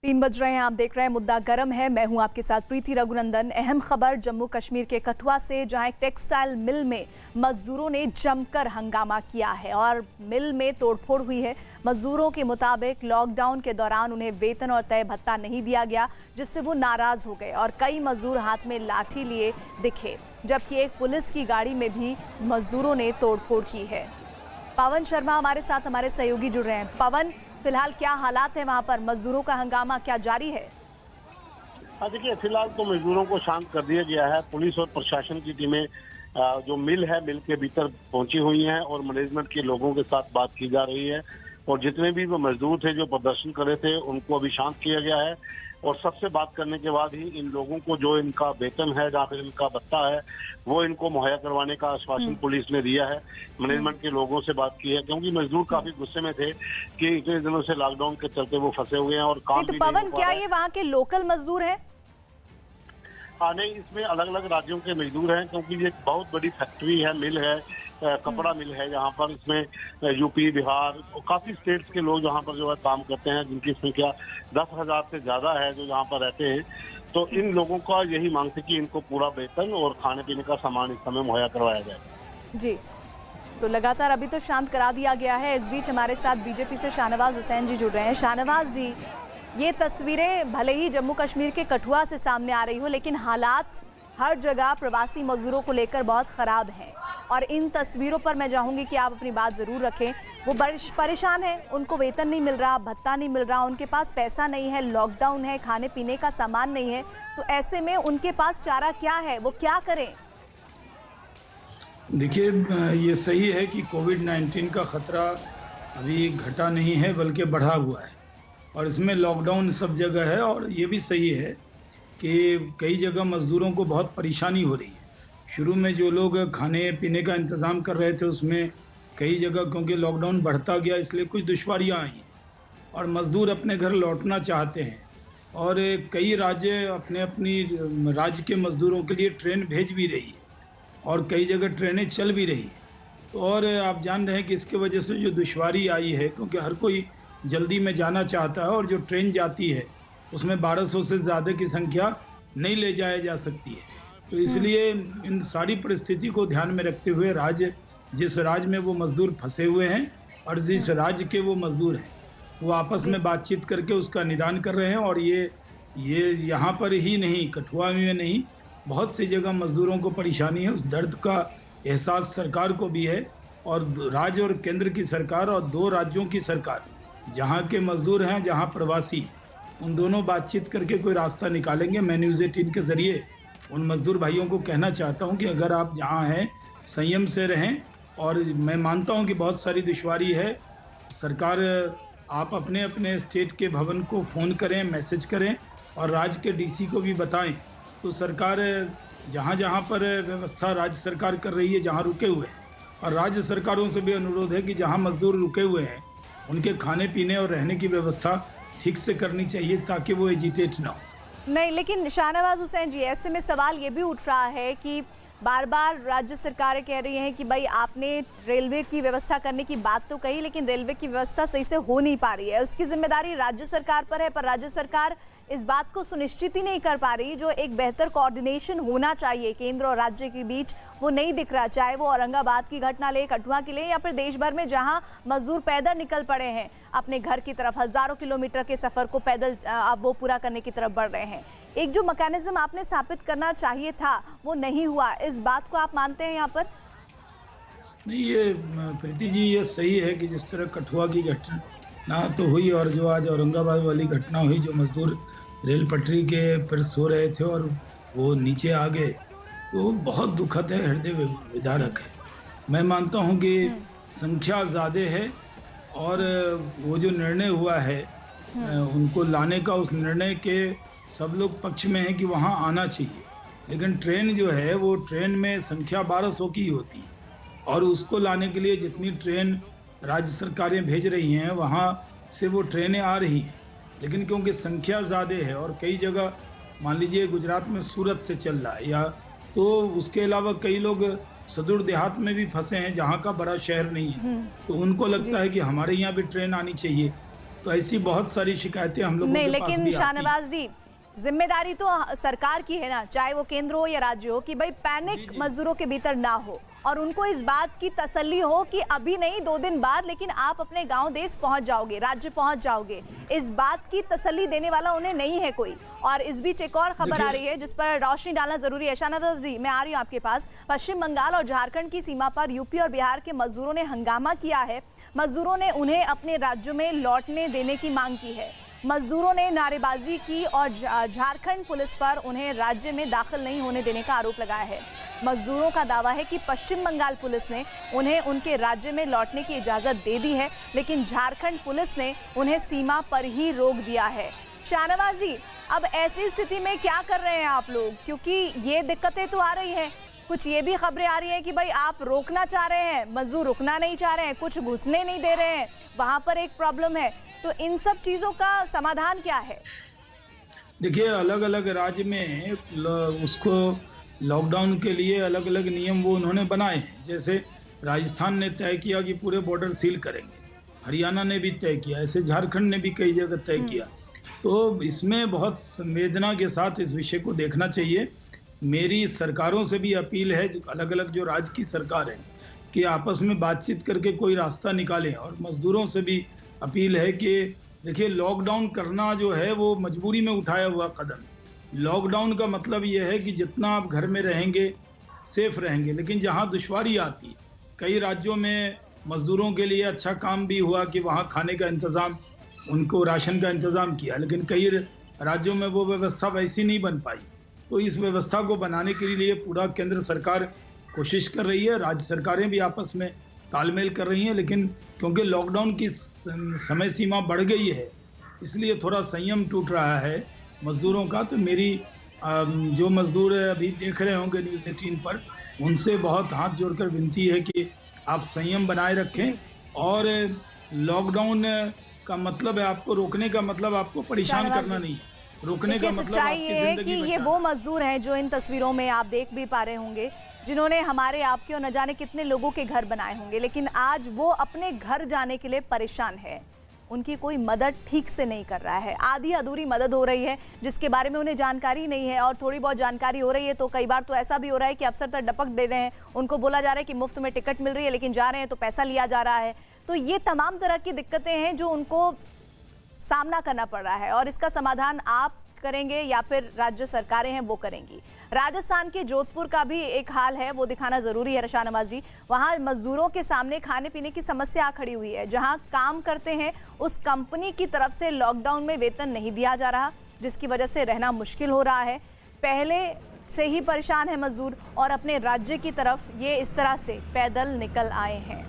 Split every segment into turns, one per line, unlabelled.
3 बज रहे हैं। आप देख रहे हैं मुद्दा गर्म है। मैं हूं आपके साथ प्रीति रघुनंदन। अहम खबर जम्मू कश्मीर के कठुआ से, जहां एक टेक्सटाइल मिल में मजदूरों ने जमकर हंगामा किया है और मिल में तोड़फोड़ हुई है। मजदूरों के मुताबिक लॉकडाउन के दौरान उन्हें वेतन और तय भत्ता नहीं दिया गया, जिससे वो नाराज हो गए और कई मजदूर हाथ में लाठी लिए दिखे, जबकि एक पुलिस की गाड़ी में भी मजदूरों ने तोड़फोड़ की है। पवन शर्मा हमारे साथ, हमारे सहयोगी जुड़ रहे हैं। पवन, फिलहाल क्या हालात है वहां पर? मजदूरों का हंगामा क्या जारी है?
हाँ, देखिए, फिलहाल तो मजदूरों को शांत कर दिया गया है। पुलिस और प्रशासन की टीमें जो मिल है, मिल के भीतर पहुंची हुई हैं और मैनेजमेंट के लोगों के साथ बात की जा रही है। और जितने भी वो मजदूर थे जो प्रदर्शन कर रहे थे, उनको अभी शांत किया गया है। और सबसे बात करने के बाद ही इन लोगों को जो इनका वेतन है या फिर इनका भत्ता है, वो इनको मुहैया करवाने का आश्वासन पुलिस ने दिया है। मैनेजमेंट के लोगों से बात की है, क्योंकि मजदूर काफी गुस्से में थे कि इतने दिनों से लॉकडाउन के चलते वो फंसे हुए हैं और काम
तो
भी नहीं
पवन,
हो पा
क्या
रहा है।
ये वहाँ के लोकल मजदूर हैं?
हाँ, नहीं, इसमें अलग अलग राज्यों के मजदूर हैं, क्योंकि ये एक बहुत बड़ी फैक्ट्री है, मिल है, कपड़ा मिल है। यहाँ पर इसमें यूपी, बिहार और काफी स्टेट्स के लोग यहाँ पर जो है काम करते हैं, जिनकी संख्या 10,000 से ज्यादा है जो यहाँ पर रहते हैं। तो इन लोगों का यही मांग थी कि इनको पूरा वेतन और खाने पीने का सामान इस समय मुहैया करवाया जाए।
जी, तो लगातार अभी तो शांत करा दिया गया है। इस बीच हमारे साथ बीजेपी से शाहनवाज हुसैन जी जुड़ रहे हैं। शाहनवाज जी, ये तस्वीरें भले ही जम्मू कश्मीर के कठुआ से सामने आ रही हो, लेकिन हालात हर जगह प्रवासी मजदूरों को लेकर बहुत ख़राब हैं और इन तस्वीरों पर मैं चाहूँगी कि आप अपनी बात ज़रूर रखें। वो बड़े परेशान हैं, उनको वेतन नहीं मिल रहा, भत्ता नहीं मिल रहा, उनके पास पैसा नहीं है, लॉकडाउन है, खाने पीने का सामान नहीं है। तो ऐसे में उनके पास चारा क्या है, वो क्या करें?
देखिए, ये सही है कि कोविड-19 का ख़तरा अभी घटा नहीं है, बल्कि बढ़ा हुआ है और इसमें लॉकडाउन सब जगह है। और ये भी सही है कि कई जगह मज़दूरों को बहुत परेशानी हो रही है। शुरू में जो लोग खाने पीने का इंतज़ाम कर रहे थे, उसमें कई जगह क्योंकि लॉकडाउन बढ़ता गया, इसलिए कुछ दुश्वारियाँ आई हैं और मज़दूर अपने घर लौटना चाहते हैं। और कई राज्य अपने अपनी राज्य के मज़दूरों के लिए ट्रेन भेज भी रही है और कई जगह ट्रेनें चल भी रही हैं। और आप जान रहे हैं कि इसके वजह से जो दुश्वारी आई है, क्योंकि हर कोई जल्दी में जाना चाहता है और जो ट्रेन जाती है उसमें 1200 से ज़्यादा की संख्या नहीं ले जाया जा सकती है। तो इसलिए इन सारी परिस्थिति को ध्यान में रखते हुए जिस राज्य में वो मज़दूर फंसे हुए हैं और जिस राज्य के वो मज़दूर हैं, वो आपस में बातचीत करके उसका निदान कर रहे हैं। और ये यहाँ पर ही नहीं, कठुआ में नहीं, बहुत सी जगह मज़दूरों को परेशानी है। उस दर्द का एहसास सरकार को भी है और राज्य और केंद्र की सरकार और 2 राज्यों की सरकार, जहाँ के मज़दूर हैं, जहाँ प्रवासी, उन दोनों बातचीत करके कोई रास्ता निकालेंगे। मैं न्यूज़ 18 के ज़रिए उन मज़दूर भाइयों को कहना चाहता हूँ कि अगर आप जहाँ हैं संयम से रहें। और मैं मानता हूँ कि बहुत सारी दुश्वारी है। सरकार, आप अपने अपने स्टेट के भवन को फ़ोन करें, मैसेज करें और राज्य के डीसी को भी बताएं। तो सरकार जहाँ जहाँ पर व्यवस्था राज्य सरकार कर रही है, जहाँ रुके हुए हैं, और राज्य सरकारों से भी अनुरोध है कि जहाँ मज़दूर रुके हुए हैं उनके खाने पीने और रहने की व्यवस्था ठीक से करनी चाहिए, ताकि वो एजिटेट ना हो।
नहीं, लेकिन शाहनवाज हुसैन जी, ऐसे में सवाल ये भी उठ रहा है कि बार बार राज्य सरकारें कह रही हैं कि भाई आपने रेलवे की व्यवस्था करने की बात तो कही, लेकिन रेलवे की व्यवस्था सही से हो नहीं पा रही है। उसकी जिम्मेदारी राज्य सरकार पर है, पर राज्य सरकार इस बात को सुनिश्चित ही नहीं कर पा रही। जो एक बेहतर कोऑर्डिनेशन होना चाहिए केंद्र और राज्य के बीच, वो नहीं दिख रहा। चाहे वो औरंगाबाद की घटना ले, कठुआ की ले, या फिर देश भर में जहां मजदूर पैदल निकल पड़े हैं अपने घर की तरफ, हजारों किलोमीटर के सफर को पैदल अब वो पूरा करने की तरफ बढ़ रहे हैं। एक जो मैकेनिज्म आपने स्थापित करना चाहिए था, वो नहीं हुआ। इस बात को आप मानते हैं यहाँ पर?
नहीं, ये प्रीति जी, ये सही है कि जिस तरह कठुआ की घटना तो हुई और जो आज औरंगाबाद वाली घटना हुई, जो मजदूर रेल पटरी के पर सो रहे थे और वो नीचे आ गए, तो बहुत दुखद है, हृदय विदारक है। मैं मानता हूँ कि संख्या ज़्यादा है और वो जो निर्णय हुआ है उनको लाने का, उस निर्णय के सब लोग पक्ष में है कि वहाँ आना चाहिए। लेकिन ट्रेन जो है, वो ट्रेन में संख्या 1200 की होती है और उसको लाने के लिए जितनी ट्रेन राज्य सरकारें भेज रही हैं, वहाँ से वो ट्रेनें आ रही हैं, लेकिन क्योंकि संख्या ज़्यादा है और कई जगह, मान लीजिए गुजरात में सूरत से चल रहा है, या तो उसके अलावा कई लोग सुदूर देहात में भी फंसे हैं जहाँ का बड़ा शहर नहीं है। तो उनको लगता है कि हमारे यहाँ भी ट्रेन आनी चाहिए। तो ऐसी बहुत सारी शिकायतें हम लोगों
नहीं,
के पास
लेकिन
भी आती हैं।
शाहनवाज जी, जिम्मेदारी तो सरकार की है ना, चाहे वो केंद्र हो या राज्य हो, कि भाई पैनिक मजदूरों के भीतर ना हो और उनको इस बात की तसल्ली हो कि अभी नहीं 2 दिन बाद लेकिन आप अपने गांव देश पहुंच जाओगे, राज्य पहुंच जाओगे। इस बात की तसल्ली देने वाला उन्हें नहीं है कोई। और इस बीच एक और खबर आ रही है जिस पर रोशनी डालना जरूरी है। शाहनवाज जी, मैं आ रही हूँ आपके पास। पश्चिम बंगाल और झारखंड की सीमा पर यूपी और बिहार के मजदूरों ने हंगामा किया है। मजदूरों ने उन्हें अपने राज्यों में लौटने देने की मांग की है। मजदूरों ने नारेबाजी की और झारखंड पुलिस पर उन्हें राज्य में दाखिल नहीं होने देने का आरोप लगाया है। मजदूरों का दावा है कि पश्चिम बंगाल पुलिस ने उन्हें उनके राज्य में लौटने की इजाज़त दे दी है, लेकिन झारखंड पुलिस ने उन्हें सीमा पर ही रोक दिया है। शाहनवाज जी, अब ऐसी स्थिति में क्या कर रहे हैं आप लोग, क्योंकि ये दिक्कतें तो आ रही हैं। कुछ ये भी खबरें आ रही हैं कि भाई आप रोकना चाह रहे हैं, मजदूर रुकना नहीं चाह रहे हैं, कुछ घुसने नहीं दे रहे हैं, वहाँ पर एक प्रॉब्लम है। तो इन सब चीज़ों का समाधान क्या है?
देखिए, अलग अलग राज्य में उसको लॉकडाउन के लिए अलग अलग नियम वो उन्होंने बनाए हैं। जैसे राजस्थान ने तय किया कि पूरे बॉर्डर सील करेंगे, हरियाणा ने भी तय किया, ऐसे झारखंड ने भी कई जगह तय किया। तो इसमें बहुत संवेदना के साथ इस विषय को देखना चाहिए। मेरी सरकारों से भी अपील है, अलग अलग जो राज्य की सरकार है, कि आपस में बातचीत करके कोई रास्ता निकालें। और मजदूरों से भी अपील है कि देखिए, लॉकडाउन करना जो है वो मजबूरी में उठाया हुआ कदम। लॉकडाउन का मतलब ये है कि जितना आप घर में रहेंगे सेफ रहेंगे, लेकिन जहाँ दुश्वारी आती है, कई राज्यों में मजदूरों के लिए अच्छा काम भी हुआ कि वहाँ खाने का इंतज़ाम, उनको राशन का इंतज़ाम किया, लेकिन कई राज्यों में वो व्यवस्था वैसी नहीं बन पाई। तो इस व्यवस्था को बनाने के लिए पूरा केंद्र सरकार कोशिश कर रही है, राज्य सरकारें भी आपस में तालमेल कर रही हैं, लेकिन क्योंकि लॉकडाउन की समय सीमा बढ़ गई है, इसलिए थोड़ा संयम टूट रहा है मजदूरों का। तो मेरी जो मजदूर अभी देख रहे होंगे न्यूज़ 18 पर, उनसे बहुत हाथ जोड़कर विनती है कि आप संयम बनाए रखें। और लॉकडाउन का मतलब है, आपको रोकने का मतलब आपको परेशान करना नहीं है, रोकने का मतलब
सच्चाई
आपकी
ये है
जिंदगी
कि ये
बचाना।
वो मजदूर हैं जो इन तस्वीरों में आप देख भी पा रहे होंगे, जिन्होंने हमारे आपके और न जाने कितने लोगों के घर बनाए होंगे, लेकिन आज वो अपने घर जाने के लिए परेशान है। उनकी कोई मदद ठीक से नहीं कर रहा है, आधी अधूरी मदद हो रही है जिसके बारे में उन्हें जानकारी नहीं है, और थोड़ी बहुत जानकारी हो रही है तो कई बार तो ऐसा भी हो रहा है कि अफसर तक डपक दे रहे हैं, उनको बोला जा रहा है कि मुफ्त में टिकट मिल रही है, लेकिन जा रहे हैं तो पैसा लिया जा रहा है। तो ये तमाम तरह की दिक्कतें हैं जो उनको सामना करना पड़ रहा है, और इसका समाधान आप करेंगे या फिर राज्य सरकारें हैं वो करेंगी। राजस्थान के जोधपुर का भी एक हाल है, वो दिखाना जरूरी है शाहनवाज जी। वहां मजदूरों के सामने खाने पीने की समस्या खड़ी हुई है। जहां काम करते हैं उस कंपनी की तरफ से लॉकडाउन में वेतन नहीं दिया जा रहा, जिसकी वजह से रहना मुश्किल हो रहा है। पहले से ही परेशान है मजदूर और अपने राज्य की तरफ ये इस तरह से पैदल निकल आए हैं।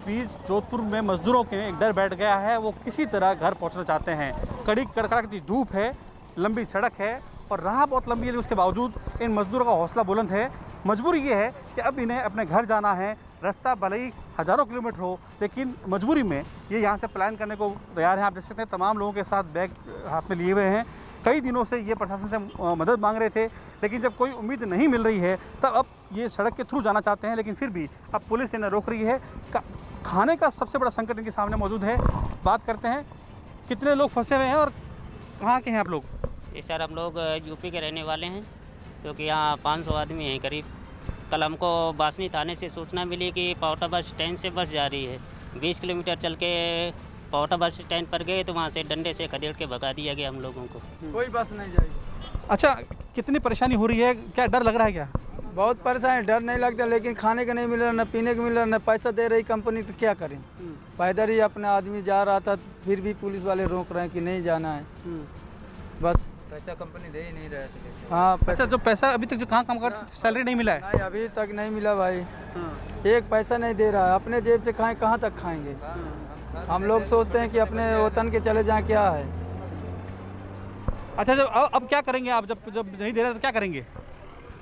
बीच जोधपुर में मजदूरों के एक डर बैठ गया है, वो किसी तरह घर पहुंचना चाहते हैं। कड़ी कड़कड़ाती धूप है, लंबी सड़क है और राह बहुत लंबी है, उसके बावजूद इन मजदूरों का हौसला बुलंद है। मजबूरी ये है कि अब इन्हें अपने घर जाना है, रास्ता भले ही हज़ारों किलोमीटर हो, लेकिन मजबूरी में ये यहाँ से पलायन करने को तैयार हैं। आप देख सकते हैं तमाम लोगों के साथ बैग हाथ में लिए हुए हैं। कई दिनों से ये प्रशासन से मदद मांग रहे थे, लेकिन जब कोई उम्मीद नहीं मिल रही है तब अब ये सड़क के थ्रू जाना चाहते हैं, लेकिन फिर भी अब पुलिस इन्हें रोक रही है। खाने का सबसे बड़ा संकट इनके सामने मौजूद है। बात करते हैं कितने लोग फंसे हुए हैं और कहाँ के हैं आप लोग?
जी सर, हम लोग यूपी के रहने वाले हैं, क्योंकि यहाँ 500 आदमी हैं करीब। कल हमको बासनी थाने से सूचना मिली कि पावटा बस स्टैंड से बस जा रही है। 20 किलोमीटर चल के पावटा बस स्टैंड पर गए तो वहाँ से डंडे से खदेड़ के भगा दिया गया हम लोगों को।
कोई बस नहीं जाएगी।
अच्छा, कितनी परेशानी हो रही है, क्या डर लग रहा है क्या?
बहुत परेशान है, डर नहीं लगता, लेकिन खाने का नहीं मिल रहा, न पीने का मिल रहा, न पैसा दे रही कंपनी, तो क्या करें। पैदल ही अपना आदमी जा रहा था, फिर भी पुलिस वाले रोक रहे हैं कि नहीं जाना है। बस
पैसा कंपनी दे ही नहीं रहा है।
हाँ,
अच्छा, जो पैसा अभी तक जो कहाँ काम कर सैलरी नहीं मिला है?
नहीं, अभी तक नहीं मिला भाई। एक पैसा नहीं दे रहा है, अपने जेब से खाएं, कहाँ तक खाएंगे। हम लोग सोचते हैं कि अपने वतन के चले जाएं, क्या है।
अच्छा, जब अब क्या करेंगे आप? जब नहीं दे रहे तो क्या करेंगे?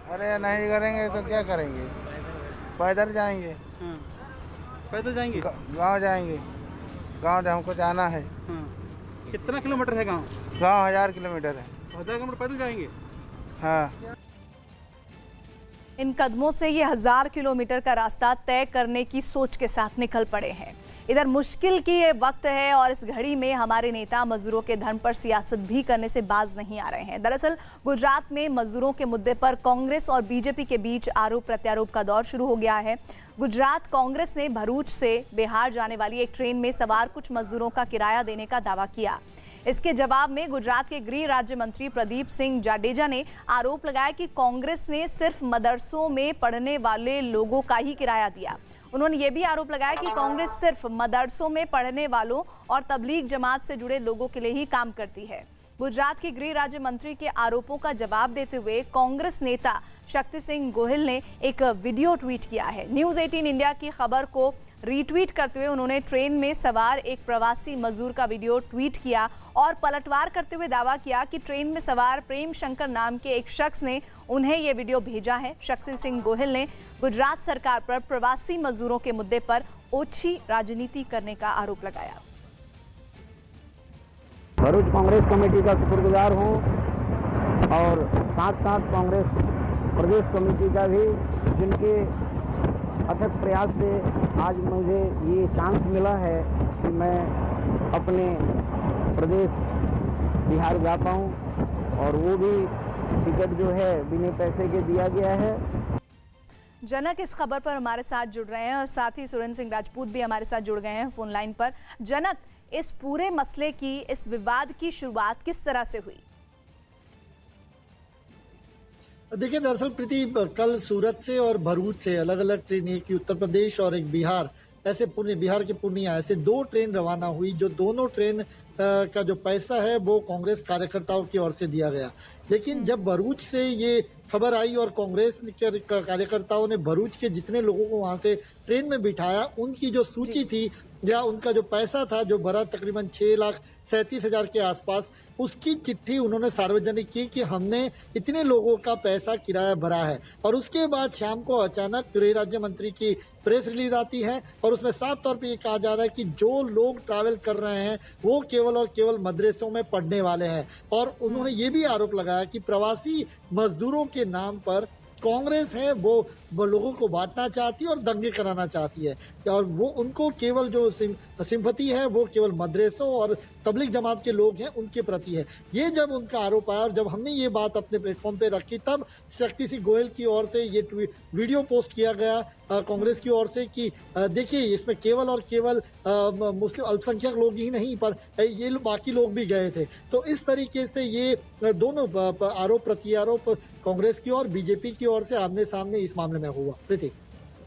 अरे नहीं करेंगे तो क्या करेंगे, पैदल जाएंगे।
पैदल जाएंगे?
गांव जाएंगे, गांव हमको जाना है।
कितना किलोमीटर है गांव?
गांव 1000 किलोमीटर है।
1000 किलोमीटर पैदल जाएंगे?
हाँ।
इन कदमों से ये 1000 किलोमीटर का रास्ता तय करने की सोच के साथ निकल पड़े हैं। इधर मुश्किल की ये वक्त है और इस घड़ी में हमारे नेता मजदूरों के धर्म पर सियासत भी करने से बाज नहीं आ रहे हैं। दरअसल गुजरात में मजदूरों के मुद्दे पर कांग्रेस और बीजेपी के बीच आरोप प्रत्यारोप का दौर शुरू हो गया है। गुजरात कांग्रेस ने भरूच से बिहार जाने वाली एक ट्रेन में सवार कुछ मजदूरों का किराया देने का दावा किया। इसके जवाब में गुजरात के गृह राज्य मंत्री प्रदीप सिंह जाडेजा ने आरोप लगाया कि कांग्रेस ने सिर्फ मदरसों में पढ़ने वाले लोगों का ही किराया दिया। उन्होंने ये भी आरोप लगाया कि कांग्रेस सिर्फ मदरसों में पढ़ने वालों और तबलीग जमात से जुड़े लोगों के लिए ही काम करती है। गुजरात के गृह राज्य मंत्री के आरोपों का जवाब देते हुए कांग्रेस नेता शक्ति सिंह गोहिल ने एक वीडियो ट्वीट किया है। न्यूज़ 18 इंडिया की खबर को रीट्वीट करते हुए उन्होंने ट्रेन में सवार एक प्रवासी मजदूर का वीडियो ट्वीट किया और पलटवार करते हुए दावा किया कि ट्रेन में सवार प्रेम शंकर नाम के एक शख्स ने उन्हें ये वीडियो भेजा है। शक्ति सिंह गोहिल ने गुजरात सरकार पर प्रवासी मजदूरों के मुद्दे पर ओछी राजनीति करने का आरोप लगाया।
भरूच कांग्रेस कमेटी का शुक्रगुजार हूँ और साथ साथ कांग्रेस प्रदेश कमेटी का भी, जिनके अथक प्रयास से आज मुझे ये चांस मिला है कि मैं अपने प्रदेश बिहार जा पाऊँ और वो भी टिकट जो है बिना पैसे के दिया गया है।
जनक इस खबर पर हमारे साथ जुड़ रहे हैं और साथ ही सुरेंद्र सिंह राजपूत भी हमारे साथ जुड़ गए हैं फोन लाइन पर। जनक, इस पूरे मसले की, इस विवाद की शुरुआत किस तरह से हुई?
देखिए, दरअसल प्रीति, कल सूरत से और भरूच से अलग अलग ट्रेन, एक उत्तर प्रदेश और एक बिहार, ऐसे बिहार के पूर्णिया, ऐसे दो ट्रेन रवाना हुई। जो दोनों ट्रेन का जो पैसा है वो कांग्रेस कार्यकर्ताओं की ओर से दिया गया। लेकिन जब भरूच से ये खबर आई और कांग्रेस के कार्यकर्ताओं ने भरूच के जितने लोगों को वहां से ट्रेन में बिठाया, उनकी जो सूची थी या उनका जो पैसा था जो भरा तकरीबन 6,37,000 के आसपास, उसकी चिट्ठी उन्होंने सार्वजनिक की कि हमने इतने लोगों का पैसा किराया भरा है। और उसके बाद शाम को अचानक गृह राज्य मंत्री की प्रेस रिलीज आती है और उसमें साफ तौर पे ये कहा जा रहा है कि जो लोग ट्रैवल कर रहे हैं वो केवल और केवल मदरसों में पढ़ने वाले हैं। और उन्होंने ये भी आरोप लगाया कि प्रवासी मजदूरों के नाम पर कांग्रेस है वो लोगों को बांटना चाहती है और दंगे कराना चाहती है, और वो उनको केवल जो सिंपैथी है वो केवल मदरसों और तबलीग जमात के लोग हैं उनके प्रति है। ये जब उनका आरोप आया और जब हमने ये बात अपने प्लेटफॉर्म पे रखी, तब शक्ति सिंह गोयल की ओर से ये वीडियो पोस्ट किया गया कांग्रेस की ओर से कि देखिए, इसमें केवल और केवल मुस्लिम अल्पसंख्यक लोग ही नहीं पर ये बाकी लोग भी गए थे। तो इस तरीके से ये दोनों आरोप प्रत्यारोप कांग्रेस की और बीजेपी की ओर से आमने सामने इस मामले में हुआ। प्रीति,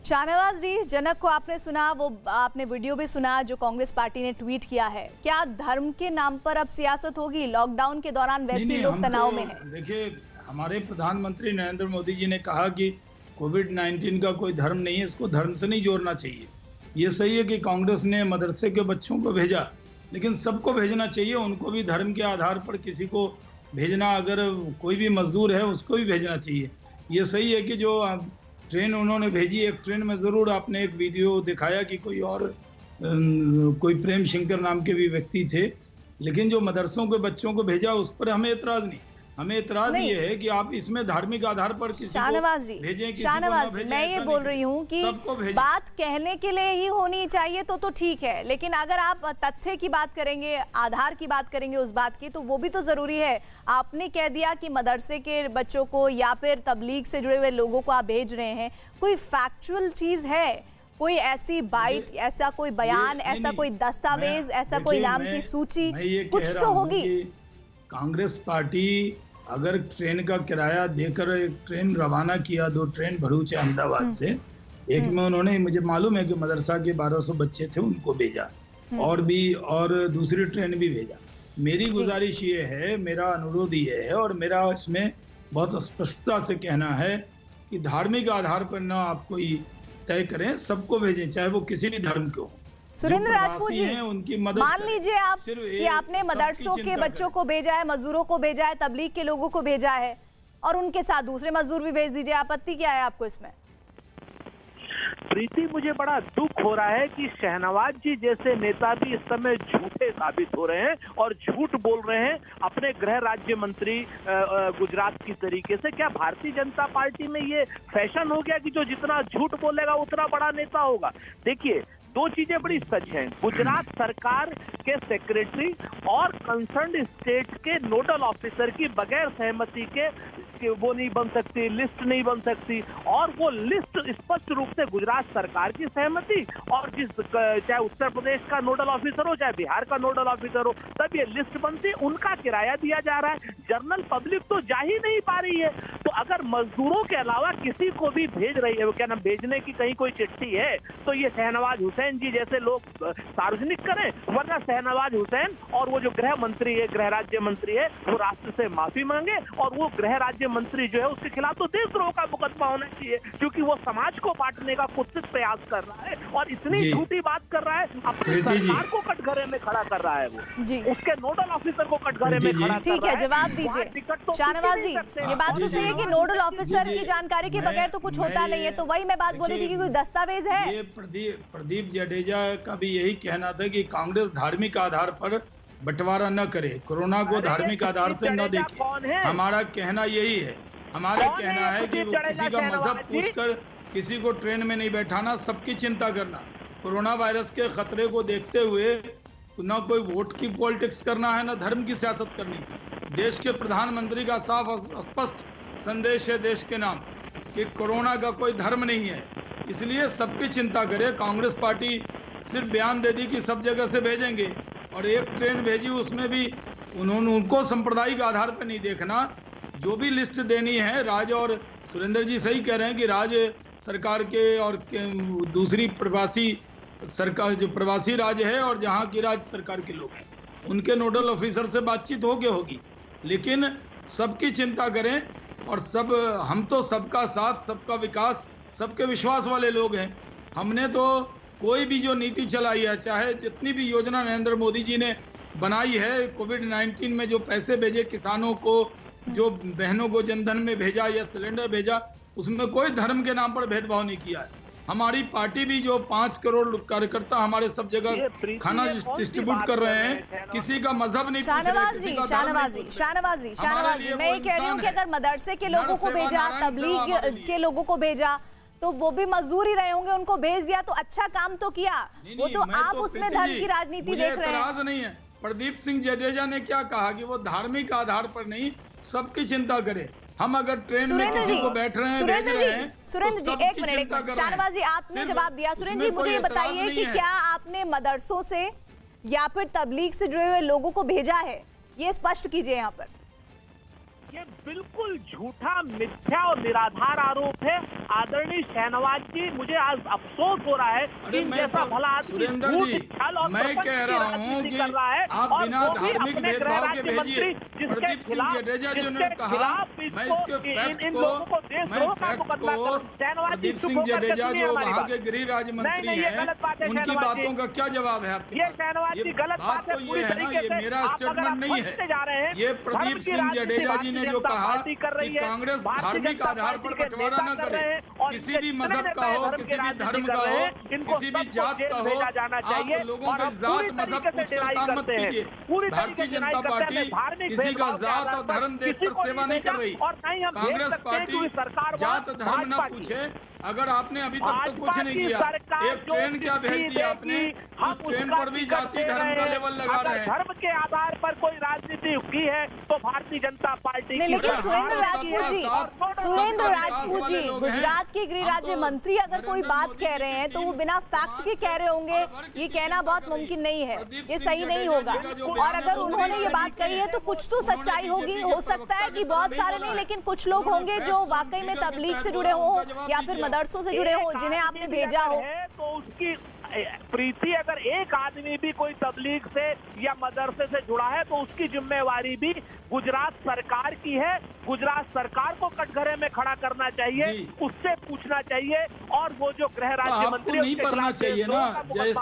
शाहनवाज जी, जनक को आपने सुना, वो आपने वीडियो भी सुना जो कांग्रेस पार्टी ने ट्वीट किया है। क्या धर्म के नाम पर अब सियासत होगी? लॉकडाउन के दौरान वैसे लोग तनाव में हैं।
देखिए, हमारे प्रधानमंत्री नरेंद्र मोदी जी ने कहा कि कोविड-19 का कोई धर्म नहीं है, इसको धर्म से नहीं जोड़ना चाहिए। ये सही है कि कांग्रेस ने मदरसे के बच्चों को भेजा, लेकिन सबको भेजना चाहिए, उनको भी धर्म के आधार पर किसी को भेजना, अगर कोई भी मजदूर है उसको भी भेजना चाहिए। ये सही है कि जो ट्रेन उन्होंने भेजी, एक ट्रेन में ज़रूर आपने एक वीडियो दिखाया कि कोई प्रेम शंकर नाम के भी व्यक्ति थे, लेकिन जो मदरसों के बच्चों को भेजा उस पर हमें एतराज़ नहीं। हमें एतराज ये है कि आप इसमें धार्मिक आधार पर किसी को भेजें,
शाहनवाज जी, मैं ये बोल रही हूँ कि बात कहने के लिए ही होनी चाहिए तो ठीक है, लेकिन अगर आप तथ्य की बात करेंगे, आधार की बात करेंगे उस बात की, तो वो भी तो जरूरी है। आपने कह दिया कि मदरसे के बच्चों को या फिर तबलीग से जुड़े हुए लोगों को आप भेज रहे हैं, कोई फैक्चुअल चीज है, कोई ऐसी बाइट, ऐसा कोई बयान, ऐसा कोई दस्तावेज, ऐसा कोई नाम की सूची, कुछ तो होगी।
कांग्रेस पार्टी अगर ट्रेन का किराया देकर एक ट्रेन रवाना किया, 2 ट्रेन भरूच अहमदाबाद से, एक में उन्होंने, मुझे मालूम है कि मदरसा के 1200 बच्चे थे उनको भेजा, और दूसरी ट्रेन भी भेजा। मेरी गुजारिश ये है, मेरा अनुरोध ये है और मेरा इसमें बहुत स्पष्टता से कहना है कि धार्मिक आधार पर ना आप कोई तय करें, सबको भेजें, चाहे वो किसी भी धर्म के हो।
सुरेंद्र राजपूत जी, मान लीजिए आप कि आपने मदरसों के बच्चों को भेजा है, मजदूरों को भेजा है, तबलीग के लोगों को भेजा है, और उनके साथ दूसरे मजदूर भी भेज दीजिए, आपत्ति क्या है आपको इसमें?
प्रीति, मुझे बड़ा दुख हो रहा है कि शहनवाज जी जैसे नेता भी इस समय झूठे साबित हो रहे हैं और झूठ बोल रहे हैं अपने गृह राज्य मंत्री गुजरात की तरीके से। क्या भारतीय जनता पार्टी में ये फैशन हो गया कि जो जितना झूठ बोलेगा उतना बड़ा नेता होगा? देखिए, दो चीजें बड़ी सच हैं। गुजरात सरकार के सेक्रेटरी और कंसर्न्ड स्टेट के नोडल ऑफिसर की बगैर सहमति के वो नहीं बन सकती, लिस्ट नहीं बन सकती, और वो लिस्ट स्पष्ट रूप से गुजरात सरकार की सहमति और चाहे उत्तर प्रदेश का नोडल ऑफिसर हो चाहे बिहार का नोडल ऑफिसर हो तब ये लिस्ट बनती, उनका किराया दिया जा रहा है। जनरल पब्लिक तो जा ही नहीं पा रही है। तो अगर मजदूरों के अलावा किसी को भी भेज रही है, वो क्या नाम भेजने की कहीं कोई चिट्ठी है तो ये शहनवाज हुसैन जी जैसे लोग सार्वजनिक करें, वरना शहनवाज हुसैन और वो जो गृह मंत्री है, गृह राज्य मंत्री है, वो राष्ट्र से माफी मांगे और वो गृह राज्य मंत्री जो है उसके खिलाफ तो देशद्रोह का मुकदमा होना चाहिए, क्योंकि वो समाज को बांटने का कुत्सित प्रयास कर रहा है और इतनी झूठी बात कर रहा है, अपनी सरकार को कटघरे में खड़ा कर रहा है। वो जी उसके नोडल ऑफिसर को कटघरे में खड़ा कर रहा है।
ठीक है, जवाब दीजिए शाहनवाज जी। ये बात तो सही है कि नोडल ऑफिसर की जानकारी के बगैर तो कुछ होता नहीं है, तो वही मैं बात बोली थी कि कोई दस्तावेज है।
ये प्रदीप जडेजा का भी यही कहना था कि कांग्रेस धार्मिक आधार पर बंटवारा न करे, कोरोना को धार्मिक आधार से न देखे। हमारा कहना यही है, हमारा कहना है कि वो किसी का मजहब पूछकर किसी को ट्रेन में नहीं बैठाना, सबकी चिंता करना। कोरोना वायरस के खतरे को देखते हुए न कोई वोट की पॉलिटिक्स करना है, न धर्म की सियासत करनी है। देश के प्रधानमंत्री का साफ स्पष्ट संदेश है देश के नाम कि कोरोना का कोई धर्म नहीं है, इसलिए सबकी चिंता करे। कांग्रेस पार्टी सिर्फ बयान दे दी कि सब जगह से भेजेंगे और एक ट्रेन भेजी, उसमें भी उनको सांप्रदायिक आधार पर नहीं देखना। जो भी लिस्ट देनी है, राज और सुरेंद्र जी सही कह रहे हैं कि राज्य सरकार के और दूसरी प्रवासी सरकार जो प्रवासी राज्य है और जहाँ की राज्य सरकार के लोग हैं उनके नोडल ऑफिसर से बातचीत होगी, लेकिन सबकी चिंता करें। और हम तो सबका साथ, सबका विकास, सबके विश्वास वाले लोग हैं। हमने तो कोई भी जो नीति चलाई है, चाहे जितनी भी योजना नरेंद्र मोदी जी ने बनाई है, कोविड-19 में जो पैसे भेजे किसानों को, जो बहनों को जनधन में भेजा या सिलेंडर भेजा, उसमें कोई धर्म के नाम पर भेदभाव नहीं किया है। हमारी पार्टी भी जो 5 करोड़ कार्यकर्ता हमारे सब जगह खाना डिस्ट्रीब्यूट कर रहे हैं, किसी का मजहब नहीं पूछ रहे।
शाहनवाजी, मैं ये कह रही हूँ कि अगर मदरसे के लोगों को भेजा, तबलीग के लोगों को भेजा, तो वो भी मजदूर ही रहे होंगे, उनको भेज दिया तो अच्छा काम तो किया। वो तो आप उसमें धर्म की राजनीति देख रहे हैं।
नहीं है। प्रदीप सिंह जडेजा ने क्या कहा कि वो धार्मिक आधार पर नहीं, सबकी चिंता करे। हम अगर ट्रेन में किसी को बैठ रहे हैं, भेज रहे हैं,
सुरेंद्र जी एक मिनट, शाहनवाज जी आपने जवाब दिया। सुरेंद्र जी मुझे ये बताइए कि क्या आपने मदरसों से या फिर तबलीग से जुड़े हुए लोगों को भेजा है? ये स्पष्ट कीजिए यहाँ पर।
ये बिल्कुल झूठा, मिथ्या और निराधार आरोप है। आदरणीय शहनवाज जी, मुझे आज अफसोस हो रहा है कि जैसा भला आदमी
मैं कह रहा हूँ कि आप बिना धार्मिक भेदभाव के भेजिए। प्रदीप सिंह जडेजा जी ने कहा, मैं इसके फैक्ट को प्रदीप सिंह जडेजा जो वहाँ के गृह राज्य मंत्री हैं, उनकी बातों का क्या जवाब है आपके पास? ये बात तो ये है ना, ये मेरा स्टेटमेंट नहीं है, ये प्रदीप सिंह जडेजा जी जो कहा कि कांग्रेस धार्मिक आधार पर बंटवारा न करे, किसी भी मजहब का हो, किसी भी धर्म का हो, किसी भी जात का हो, आप लोगों के जात मजहब पूछकर काम मत कीजिए। भारतीय जनता पार्टी किसी का जात और धर्म देखकर सेवा नहीं कर रही। कांग्रेस पार्टी जात धर्म न पूछे। अगर आपने अभी तक तो कुछ नहीं किया, एक ट्रेन क्या भेज दिया आपने, उस ट्रेन पर भी जाति धर्म का लेवल लगा रहे हैं।
धर्म के आधार पर कोई राजनीति की है तो भारतीय जनता पार्टी।
लेकिन सुरेंद्र राजपूत जी गुजरात के गृह राज्य मंत्री अगर कोई बात कह रहे हैं तो वो बिना फैक्ट के कह रहे होंगे, ये कहना बहुत मुमकिन नहीं है, ये सही नहीं होगा। और अगर उन्होंने ये बात कही है तो कुछ तो सच्चाई होगी। हो सकता है कि बहुत सारे नहीं, लेकिन कुछ लोग होंगे जो वाकई में तबलीग से जुड़े हो या फिर मदरसों से जुड़े हो, जिन्हें आपने भेजा हो।
तो उसकी प्रीति, अगर एक आदमी भी कोई तबलीग से या मदरसे से जुड़ा है तो उसकी जिम्मेवारी भी गुजरात सरकार की है। गुजरात सरकार को कटघरे में खड़ा करना चाहिए, उससे पूछना चाहिए। और वो जो गृह राज्य मंत्री
नहीं करना चाहिए ना, जैसे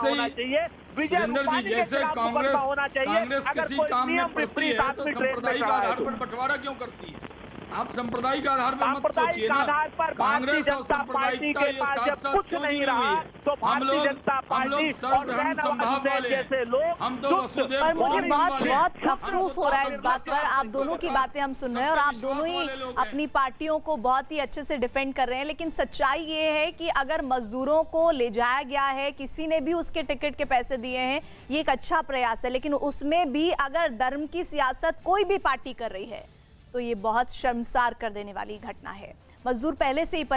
सुरेंद्र जी, जैसे कांग्रेस किसी काम में पड़ती है तो सांप्रदायिक आधार पर बंटवारा क्यों करती है? आप सांप्रदायिक आधार पर मत सोचिए ना।
आधार पर भारतीय
कांग्रेस और
जनता पार्टी
सांप्रदायिकता
के
ये
पास
साथ
जब
साथ
कुछ
क्यों
नहीं
जुड़ी
रहा
हुई है?
तो भारतीय जनता
हम
पार्टी
लोग
और
सर्वधर्म संभाव वाले
जैसे
हैं।
लोग
हम तो वसुदेव
पर मुझे
कुटुंबकम
बहुत
वाले
बहुत
हैं।
अफसोस हो रहा है इस बात पर। आप दोनों की बातें हम सुन रहे हैं और आप दोनों ही अपनी पार्टियों को बहुत ही अच्छे से डिफेंड कर रहे हैं, लेकिन सच्चाई ये है कि अगर मजदूरों को ले जाया गया है, किसी ने भी उसके टिकट के पैसे दिए हैं, ये एक अच्छा प्रयास है, लेकिन उसमें भी अगर धर्म की सियासत कोई भी पार्टी कर रही है तो ये बहुत शर्मसार कर देने वाली घटना है। मजदूर पहले से ही